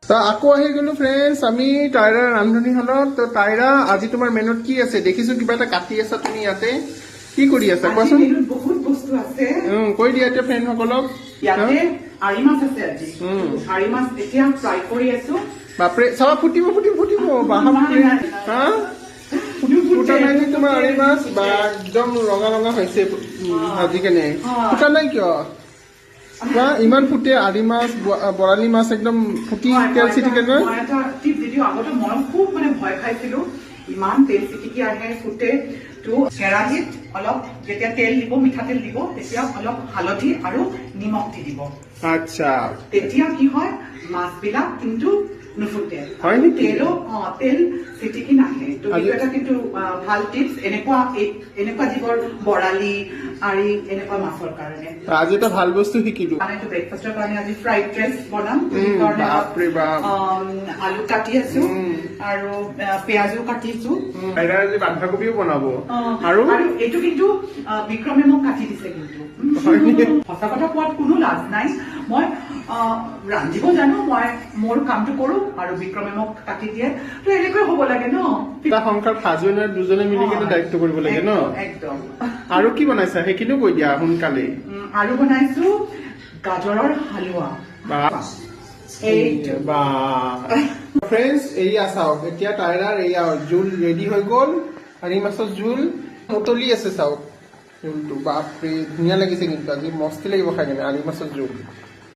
তো আকৌ আহি গলো ফ্ৰেণ্ডছ আমি তাইৰাৰ ৰান্ধনীশালত। তো তাইৰা আজি তোমাৰ মেনুত কি আছে দেখিছো, কিবা এটা কাটি আছা তুমি ইয়াতে, কি কৰি আছা কোৱাচোন? বহুত বস্তু আছে, কৈ দিয়া এতিয়া ফ্ৰেণ্ডসকলক। ইয়াতে আৰি মাছ আছে আজি। আৰি মাছ এতিয়া ফ্ৰাই কৰি আছো। বাপৰে চাবা ফুটিব ফুটিব ফুটিব বাপৰে হা ফুটা নাই নে তোমাৰ আৰি মাছ? বা একদম ৰঙা ৰঙা হৈছে ভাজি কেনে। ফুটা নাই কিয়? ইমান ফুটে আৰি মাছ বৰালি মাছ একদম ফুটি তেল চিটিকে ন। মই এটা টিপ দি দিওঁ, আগতে মই খুব ভয় খাইছিলো, ইমান তেল চিটিকি আহে ফুটে। তো কেৰাহীত অলপ যেতিয়া তেল দিব, মিঠাতেল দিব, তেতিয়া অলপ হালধি আৰু নিমখ দি দিব। আচ্ছা, তেতিয়া কি হয় মাছবিলাক কিন্তু নুফুটে, তেল চিটিকি নাহে। তো এইটো এটা কিন্তু ভাল টিপছ, এনেকুৱা যিবোৰ বৰালি আৰি এনেকুৱা মাছৰ কাৰণে। আজি এটা ভাল বস্তু শিকিলো। মানে ব্ৰেকফাষ্টৰ কাৰণে আজি ফ্ৰাইড ৰাইচ বনাম। আলু কাটি আছো আৰু পিয়াজো কাটিছো। আজি বন্ধাকবিও বনাব। আৰু এইটো কিন্তু বিক্ৰমে মোক কাটি দিছে। কিন্তু সঁচা কথা কোৱাত কোনো লাজ নাই, মই ৰান্ধিব জানো, মই মোৰ কামটো কৰো আৰু বিক্ৰমে মোক কাটি দিয়ে। তো এনেকৈ হ'ব লাগে ন, এটা সংসাৰ ফাজুনে দুজনে মিলি কিনে দায়িত্ব কৰিব লাগে ন। একদম। আৰু কি বনাইছা সেইখিনিও কৈ দিয়া সোনকালে। আৰু বনাইছো গাজৰৰ হালোৱা। ফ্ৰেণ্ডছ এয়া চাওক, এতিয়া তাইৰাৰ এয়া জোল ৰেডি হৈ গ'ল। আৰি মাছৰ জোল উতলি আছে, চাওক জোলটো। বাপৰে ধুনীয়া লাগিছে কিন্তু আজি মস্তি লাগিব খাই কিনে আৰি মাছৰ জোল।